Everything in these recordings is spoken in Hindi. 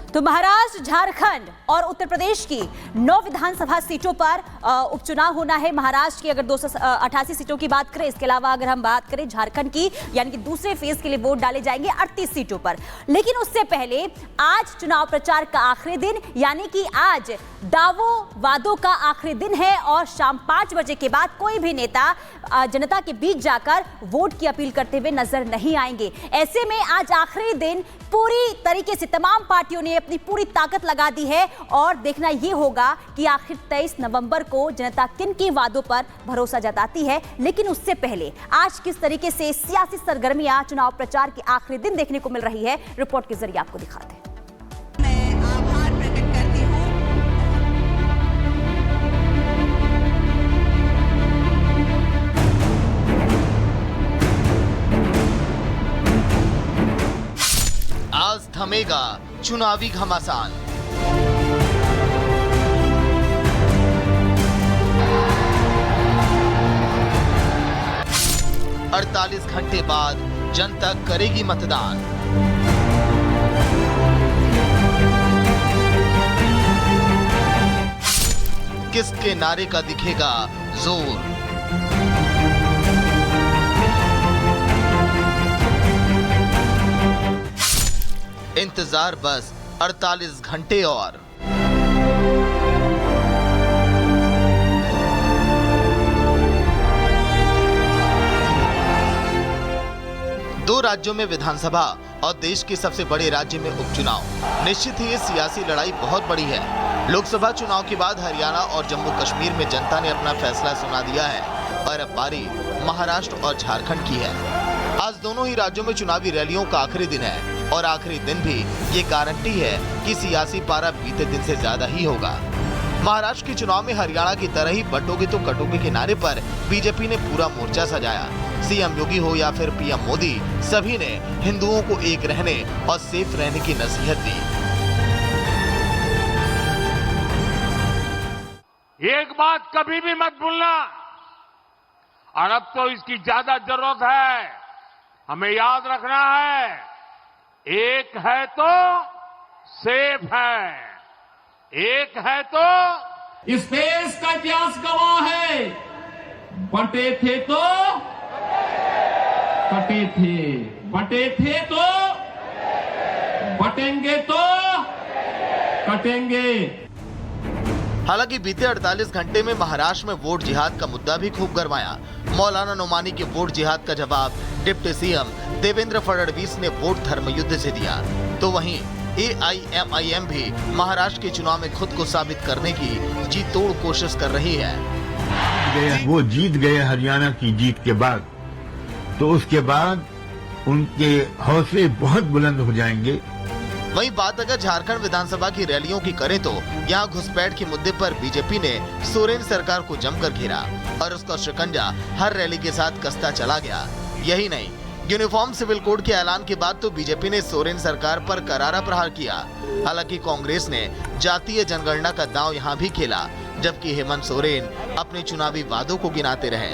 तो महाराष्ट्र, झारखंड और उत्तर प्रदेश की 9 विधानसभा सीटों पर उपचुनाव होना है। महाराष्ट्र की अगर 288 सीटों की बात करें, इसके अलावा अगर हम बात करें झारखंड की, यानी कि दूसरे फेज के लिए वोट डाले जाएंगे 38 सीटों पर। लेकिन उससे पहले आज चुनाव प्रचार का आखिरी दिन, यानी कि आज दावों वादों का आखिरी दिन है और शाम 5 बजे के बाद कोई भी नेता जनता के बीच जाकर वोट की अपील करते हुए नजर नहीं आएंगे। ऐसे में आज आखिरी दिन पूरी तरीके से तमाम पार्टियों ने अपनी पूरी ताकत लगा दी है और देखना यह होगा कि आखिर 23 नवंबर को जनता किन के वादों पर भरोसा जताती है। लेकिन उससे पहले आज किस तरीके से सियासी सरगर्मियां चुनाव प्रचार के आखिरी दिन देखने को मिल रही है, रिपोर्ट के जरिए आपको दिखाते हैं। आज थमेगा चुनावी घमासान। अड़तालीस घंटे बाद जनता करेगी मतदान। किसके नारे का दिखेगा जोर? इंतजार बस 48 घंटे और। दो राज्यों में विधानसभा और देश के सबसे बड़े राज्य में उपचुनाव। निश्चित ही ये सियासी लड़ाई बहुत बड़ी है। लोकसभा चुनाव के बाद हरियाणा और जम्मू कश्मीर में जनता ने अपना फैसला सुना दिया है और अब बारी महाराष्ट्र और झारखंड की है। आज दोनों ही राज्यों में चुनावी रैलियों का आखिरी दिन है और आखिरी दिन भी ये गारंटी है कि सियासी पारा बीते दिन से ज्यादा ही होगा। महाराष्ट्र के चुनाव में हरियाणा की तरह ही बटोगे तो कटोगे के नारे पर बीजेपी ने पूरा मोर्चा सजाया। सीएम योगी हो या फिर पीएम मोदी, सभी ने हिंदुओं को एक रहने और सेफ रहने की नसीहत दी। एक बात कभी भी मत भूलना, और अब तो इसकी ज्यादा जरूरत है। हमें याद रखना है, एक है तो सेफ है, एक है तो। इस देश का इतिहास गवाह है, बटे थे तो कटे थे, बटे थे तो बटेंगे तो कटेंगे। हालांकि बीते 48 घंटे में महाराष्ट्र में वोट जिहाद का मुद्दा भी खूब गरमाया। मौलाना नुमानी के वोट जिहाद का जवाब डिप्टी सीएम देवेंद्र फडणवीस ने वोट धर्म युद्ध से दिया। तो वहीं AIMIM भी महाराष्ट्र के चुनाव में खुद को साबित करने की जी तोड़ कोशिश कर रही है। वो जीत गए हरियाणा की जीत के बाद, तो उसके बाद उनके हौसले बहुत बुलंद हो जाएंगे। वहीं बात अगर झारखंड विधानसभा की रैलियों की करें तो यहाँ घुसपैठ के मुद्दे पर बीजेपी ने सोरेन सरकार को जमकर घेरा और उसका शिकंजा हर रैली के साथ कसता चला गया। यही नहीं, यूनिफॉर्म सिविल कोड के ऐलान के बाद तो बीजेपी ने सोरेन सरकार पर करारा प्रहार किया। हालांकि कांग्रेस ने जातीय जनगणना का दांव यहाँ भी खेला, जबकि हेमंत सोरेन अपने चुनावी वादों को गिनाते रहे।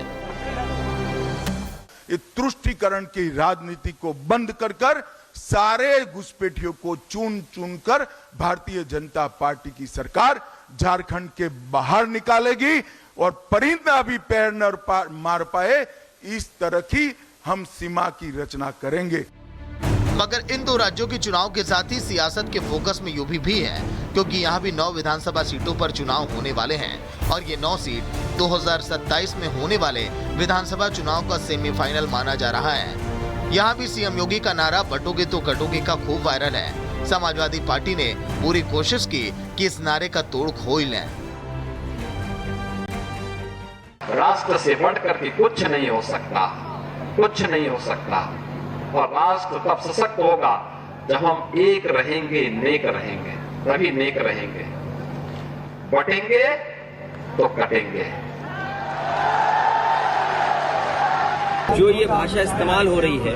ये तुष्टीकरण की राजनीति को बंद कर सारे घुसपैठियों को चुन चुन कर भारतीय जनता पार्टी की सरकार झारखंड के बाहर निकालेगी और परिंदा भी पैर न मार पाए, इस तरह की हम सीमा की रचना करेंगे। मगर इन दो राज्यों के चुनाव के साथ ही सियासत के फोकस में यूपी भी है, क्योंकि यहाँ भी 9 विधानसभा सीटों पर चुनाव होने वाले हैं और ये 9 सीट 2027 में होने वाले विधानसभा चुनाव का सेमीफाइनल माना जा रहा है। यहाँ भी सीएम योगी का नारा बटोगे तो कटोगे का खूब वायरल है। समाजवादी पार्टी ने पूरी कोशिश की कि इस नारे का तोड़ खोल लें। राष्ट्र से बढ़कर के कुछ नहीं हो सकता, कुछ नहीं हो सकता। और राष्ट्र तब सशक्त होगा जब हम एक रहेंगे, नेक रहेंगे, तभी नेक रहेंगे। बटेंगे तो कटेंगे। जो ये भाषा इस्तेमाल हो रही है,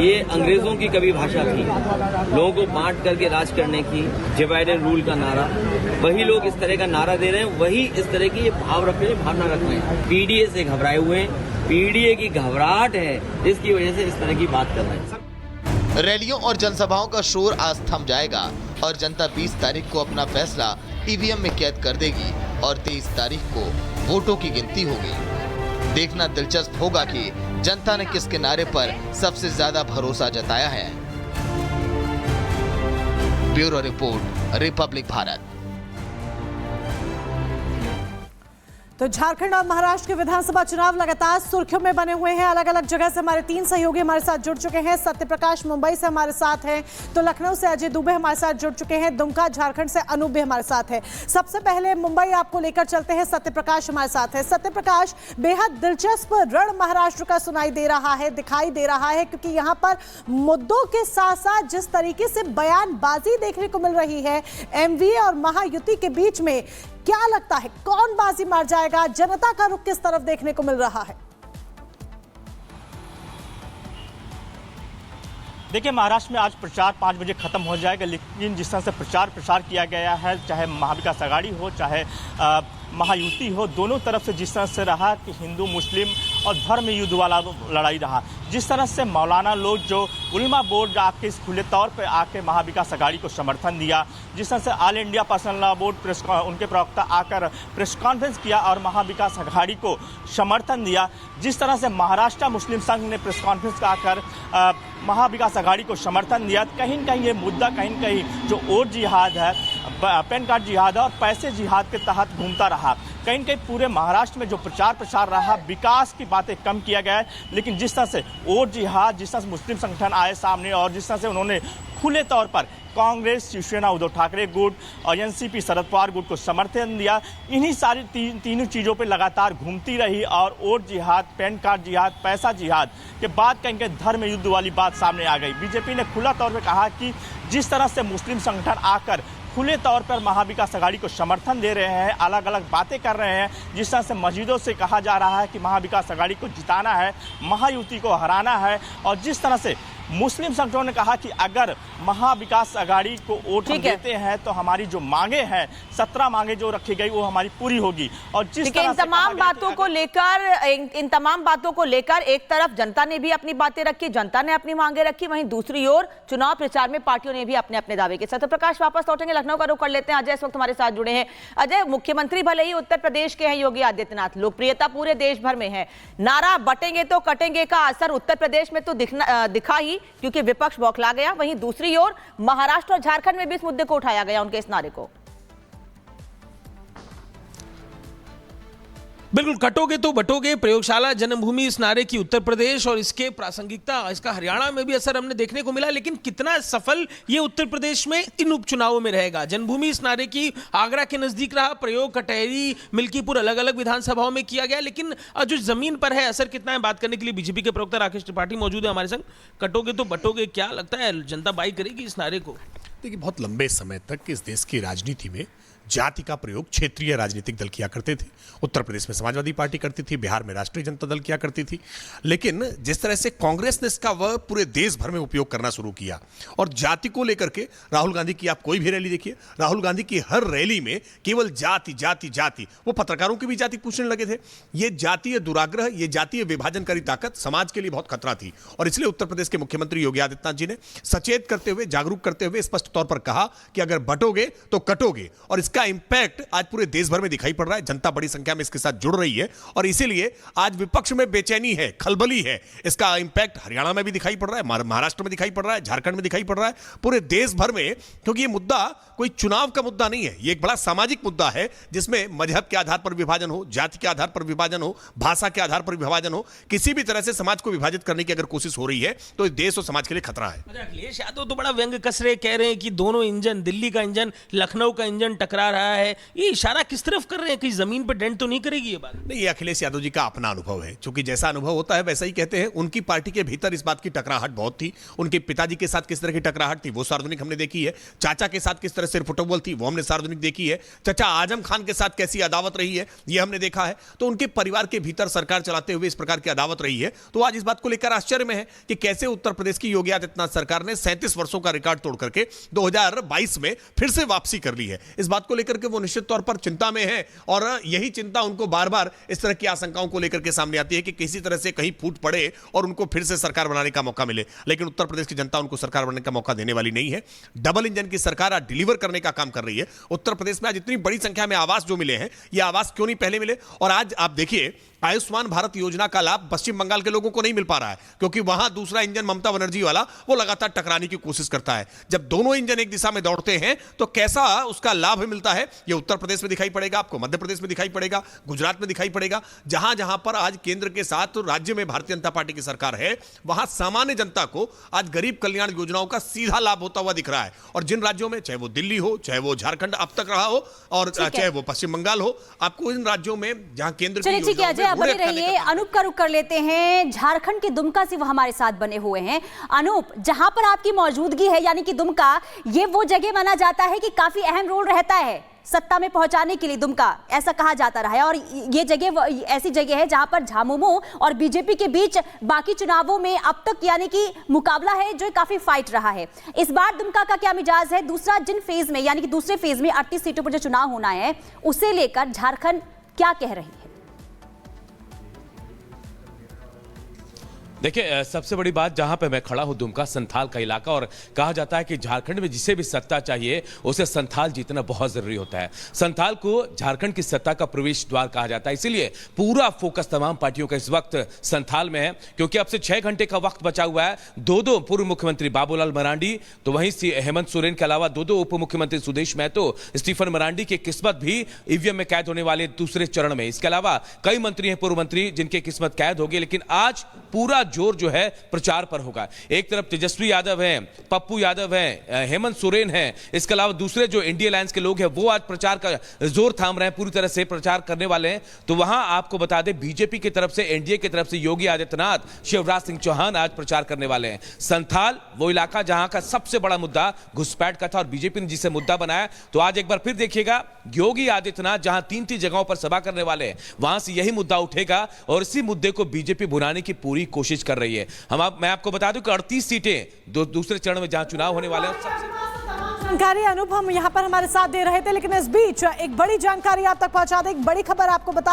ये अंग्रेजों की कभी भाषा थी, लोगों को बांट करके राज करने की, डिवाइड एंड रूल का नारा। वही लोग इस तरह का नारा दे रहे हैं, वही इस तरह की ये भाव रख रहे हैं, भावना रख रहे हैं। पीडीए से घबराए हुए हैं, पीडीए की घबराहट है, इसकी वजह से इस तरह की बात कर रहे हैं। रैलियों और जनसभाओं का शोर आज थम जाएगा। और जनता 20 तारीख को अपना फैसला ईवीएम में कैद कर देगी और 23 तारीख को वोटों की गिनती होगी। देखना दिलचस्प होगा कि जनता ने किस किनारे पर सबसे ज्यादा भरोसा जताया है। Bureau report, Republic Bharat. तो झारखंड और महाराष्ट्र के विधानसभा चुनाव लगातार सुर्खियों में बने हुए हैं। अलग अलग जगह से हमारे 3 सहयोगी हमारे साथ जुड़ चुके हैं। सत्यप्रकाश मुंबई से हमारे साथ हैं, तो लखनऊ से अजय दुबे हमारे साथ जुड़ चुके हैं, दुमका झारखंड से अनूप भी हमारे साथ है। सबसे पहले मुंबई आपको लेकर चलते हैं, सत्यप्रकाश हमारे साथ है। सत्यप्रकाश, बेहद दिलचस्प रण महाराष्ट्र का सुनाई दे रहा है, दिखाई दे रहा है, क्योंकि यहाँ पर मुद्दों के साथ साथ जिस तरीके से बयानबाजी देखने को मिल रही है एमवीए और महायुति के बीच में, क्या लगता है कौन बाजी मार जाएगा? जनता का रुख किस तरफ देखने को मिल रहा है? देखिए, महाराष्ट्र में आज प्रचार 5 बजे खत्म हो जाएगा, लेकिन जिस तरह से प्रचार किया गया है, चाहे महाविकास आघाड़ी हो चाहे महायुति हो, दोनों तरफ से जिस तरह से रहा कि हिंदू मुस्लिम और धर्म युद्ध वाला लड़ाई रहा। जिस तरह से मौलाना लोग जो उलमा बोर्ड आके इस खुले तौर पे आके महाविकास आघाड़ी को समर्थन दिया, जिस तरह से all India personal law board उनके प्रवक्ता आकर प्रेस कॉन्फ्रेंस किया और महाविकास आघाड़ी को समर्थन दिया, जिस तरह से महाराष्ट्र मुस्लिम संघ ने प्रेस कॉन्फ्रेंस आकर महाविकास आघाड़ी को समर्थन दिया, कहीं न कहीं ये मुद्दा कहीं न कहीं जो वोट जिहाद है, पैन कार्ड जिहाद और पैसे जिहाद के तहत घूमता रहा। कहीं न कहीं पूरे महाराष्ट्र में जो प्रचार रहा, विकास की बातें कम किया गया है, लेकिन जिस तरह से वोट जिहाद, जिस तरह से मुस्लिम संगठन आए सामने और जिस तरह से उन्होंने खुले तौर पर कांग्रेस, शिवसेना उद्धव ठाकरे गुट और एनसीपी शरद पवार गुट को समर्थन दिया, इन्हीं सारी तीनों चीज़ों पे लगातार घूमती रही और वोट जिहाद, पैन कार्ड जिहाद, पैसा जिहाद के बाद कहीं कहीं धर्म युद्ध वाली बात सामने आ गई। बीजेपी ने खुला तौर पर कहा कि जिस तरह से मुस्लिम संगठन आकर खुले तौर पर महाविकास आघाड़ी को समर्थन दे रहे हैं, अलग अलग बातें कर रहे हैं, जिस तरह से मस्जिदों से कहा जा रहा है कि महाविकास आघाड़ी को जिताना है, महायुति को हराना है, और जिस तरह से मुस्लिम संगठनों ने कहा कि अगर महाविकास आघाड़ी को वोट हम देते हैं तो हमारी जो मांगे हैं, 17 मांगे जो रखी गई वो हमारी पूरी होगी। और जिस तरह इन तमाम बातों को लेकर एक तरफ जनता ने भी अपनी बातें रखी, जनता ने अपनी मांगे रखी, वहीं दूसरी ओर चुनाव प्रचार में पार्टियों ने भी अपने अपने दावे किए। सत्यप्रकाश, वापस लौटेंगे, लखनऊ का रुख कर लेते हैं। अजय इस वक्त हमारे साथ जुड़े हैं। अजय, मुख्यमंत्री भले ही उत्तर प्रदेश के हैं योगी आदित्यनाथ, लोकप्रियता पूरे देश भर में है, नारा बटेंगे तो कटेंगे का असर उत्तर प्रदेश में तो दिखा ही, क्योंकि विपक्ष बौखला गया। वहीं दूसरी ओर महाराष्ट्र और झारखंड में भी इस मुद्दे को उठाया गया, उनके इस नारे को। बिल्कुल, कटोगे तो बटोगे, प्रयोगशाला जन्मभूमि इस नारे की उत्तर प्रदेश और इसके प्रासंगिकता इसका हरियाणा में भी असर हमने देखने को मिला, लेकिन कितना सफल ये उत्तर प्रदेश में इन उपचुनावों में रहेगा। जन्मभूमि इस नारे की आगरा के नजदीक रहा, प्रयोग कटहरी, मिल्कीपुर अलग अलग विधानसभाओं में किया गया, लेकिन जो जमीन पर है असर कितना है, बात करने के लिए बीजेपी के प्रवक्ता राकेश त्रिपाठी मौजूद है हमारे संग। कटोगे तो बटोगे, क्या लगता है जनता बाई करेगी इस नारे को? देखिए, बहुत लंबे समय तक इस देश की राजनीति में जाति का प्रयोग क्षेत्रीय राजनीतिक दल किया करते थे। उत्तर प्रदेश में समाजवादी पार्टी करती थी, बिहार में राष्ट्रीय जनता दल किया करती थी, लेकिन जिस तरह से कांग्रेस ने इसका वह पूरे देश भर में उपयोग करना शुरू किया और जाति को लेकर के राहुल गांधी की आप कोई भी रैली देखिए, राहुल गांधी की हर रैली में केवल जाति जाति जाति, वो पत्रकारों की भी जाति पूछने लगे थे। ये जातीय दुराग्रह, ये जातीय विभाजनकारी ताकत समाज के लिए बहुत खतरा थी और इसलिए उत्तर प्रदेश के मुख्यमंत्री योगी आदित्यनाथ जी ने सचेत करते हुए, जागरूक करते हुए स्पष्ट तौर पर कहा कि अगर बटोगे तो कटोगे, और इसका इंपैक्ट आज पूरे देश भर में दिखाई पड़ रहा है। जनता बड़ी संख्या में इसके साथ जुड़ रही है और इसीलिए आज विपक्ष में बेचैनी है, खलबली है। इसका इंपैक्ट हरियाणा में भी दिखाई पड़ रहा है, महाराष्ट्र में दिखाई पड़ रहा है, झारखंड में दिखाई पड़ रहा है, पूरे देश भर में, क्योंकि ये मुद्दा कोई चुनाव का मुद्दा नहीं है, ये एक बड़ा सामाजिक मुद्दा है जिसमें मजहब के आधार पर विभाजन हो, जाति के आधार पर विभाजन हो, भाषा के आधार पर विभाजन हो, किसी भी तरह से समाज को विभाजित करने की अगर कोशिश हो रही है तो देश और समाज के लिए खतरा है। अखिलेश यादव तो बड़ा व्यंग कस रहे, कह रहे हैं कि दोनों इंजन, दिल्ली का इंजन, लखनऊ का इंजन टकरा रहा है। ये इशारा किस तरफ कर रहे हैं कि जमीन पर डेंट तो नहीं करेगी ये बात? नहीं, ये अखिलेश यादव जी का अपना अनुभव है, क्योंकि जैसा अनुभव होता है वैसा ही कहते हैं। उनकी पार्टी के भीतर इस बात की टकराहट बहुत थी, उनके पिताजी के साथ किस तरह की टकराहट थी वो सार्वजनिक हमने देखी है, चाचा के साथ किस तरह से फुटबॉल थी वो हमने सार्वजनिक देखी है, चाचा आजम खान के साथ कैसी अदावत रही है ये हमने देखा है। तो उनके परिवार के भीतर सरकार चलाते हुए इस प्रकार की अदावत रही है, तो आज इस बात को लेकर आश्चर्य में है कि कैसे उत्तर प्रदेश की योगी आदित्यनाथ सरकार ने 37 वर्षों का रिकॉर्ड तोड़ करके 2022 में फिर से वापसी कर ली है। इस बात को लेकर के वो निश्चित तौर पर चिंता में है और यही चिंता उनको बार बार इस तरह की आशंकाओं को लेकर के सामने आती है कि किसी तरह से कहीं फूट पड़े और उनको फिर से सरकार बनाने का मौका मिले। लेकिन उत्तर प्रदेश की जनता उनको सरकार बनने का मौका देने वाली नहीं है। डबल इंजन की सरकार आज डिलीवर करने का काम कर रही है। उत्तर प्रदेश में आज इतनी बड़ी संख्या में आवास जो मिले हैं, ये आवास क्यों नहीं पहले मिले? और आज आप देखिए, आयुष्मान भारत योजना का लाभ पश्चिम बंगाल के लोगों को नहीं मिल पा रहा है क्योंकि वहां दूसरा इंजन ममता बनर्जी वाला वो लगातार टकराने की कोशिश करता है। जब दोनों इंजन एक दिशा में दौड़ते हैं तो कैसा उसका लाभ मिलता है, ये उत्तर प्रदेश में दिखाई पड़ेगा, आपको मध्य प्रदेश में दिखाई पड़ेगा, गुजरात में दिखाई पड़ेगा। जहां जहां पर आज केंद्र के साथ राज्य में भारतीय जनता पार्टी की सरकार है, वहां सामान्य जनता को आज गरीब कल्याण योजनाओं का सीधा लाभ होता हुआ दिख रहा है। और जिन राज्यों में, चाहे वो दिल्ली हो, चाहे वो झारखंड अब तक रहा हो, और चाहे वो पश्चिम बंगाल हो, आपको इन राज्यों में जहां केंद्र की अनूप का रुख कर लेते हैं। झारखंड के दुमका से वो हमारे साथ बने हुए हैं। अनूप, जहां पर आपकी मौजूदगी है यानी कि दुमका, ये वो जगह माना जाता है कि काफी अहम रोल रहता है सत्ता में पहुंचाने के लिए। दुमका ऐसा कहा जाता रहा है और ये जगह ऐसी जगह है जहां पर झामुमो और बीजेपी के बीच बाकी चुनावों में अब तक यानी कि मुकाबला है जो काफी फाइट रहा है। इस बार दुमका का क्या मिजाज है? दूसरा जिन फेज में यानी कि दूसरे फेज में 38 सीटों पर जो चुनाव होना है, उसे लेकर झारखंड क्या कह रही है? देखिए, सबसे बड़ी बात जहां पे मैं खड़ा हूं, दुमका संथाल का इलाका, और कहा जाता है कि झारखंड में जिसे भी सत्ता चाहिए उसे संथाल जीतना बहुत जरूरी होता है। संथाल को झारखंड की सत्ता का प्रवेश द्वार कहा जाता है, इसीलिए पूरा फोकस तमाम पार्टियों का इस वक्त संथाल में है क्योंकि अब से 6 घंटे का वक्त बचा हुआ है। दो पूर्व मुख्यमंत्री बाबूलाल मरांडी, तो वहीं हेमंत सोरेन के अलावा 2 उप मुख्यमंत्री सुदेश महतो, स्टीफन मरांडी की किस्मत भी ईवीएम में कैद होने वाले दूसरे चरण में। इसके अलावा कई मंत्री हैं, पूर्व मंत्री, जिनकी किस्मत कैद होगी। लेकिन आज पूरा जोर जो है प्रचार पर होगा। एक तरफ तेजस्वी यादव हैं, पप्पू यादव हैं, हेमंत सोरेन हैं, इसके अलावा दूसरे जो इंडिया अलायंस के लोग हैं वो आज प्रचार का जोर थाम रहे हैं, पूरी तरह से प्रचार करने वाले हैं। तो वहां आपको बता दें, बीजेपी की तरफ से, एनडीए की तरफ से योगी आदित्यनाथ, शिवराज सिंह चौहान आज प्रचार करने वाले हैं। संथाल वो इलाका जहां का सबसे बड़ा मुद्दा घुसपैठ का था और बीजेपी ने जिसे मुद्दा बनाया, तो आज एक बार फिर देखिएगा, योगी आदित्यनाथ जहां 3 जगहों पर सभा करने वाले हैं, वहां से यही मुद्दा उठेगा और इसी मुद्दे को बीजेपी भुनाने की पूरी कोशिश कर रही है। मैं आपको बता दूं कि 38 सीटें दूसरे चरण में जहां चुनाव होने वाले हैं। जानकारी अनूप हम यहां पर हमारे साथ दे रहे थे, लेकिन इस बीच एक बड़ी जानकारी आप तक पहुंचा दें, एक बड़ी खबर आपको बता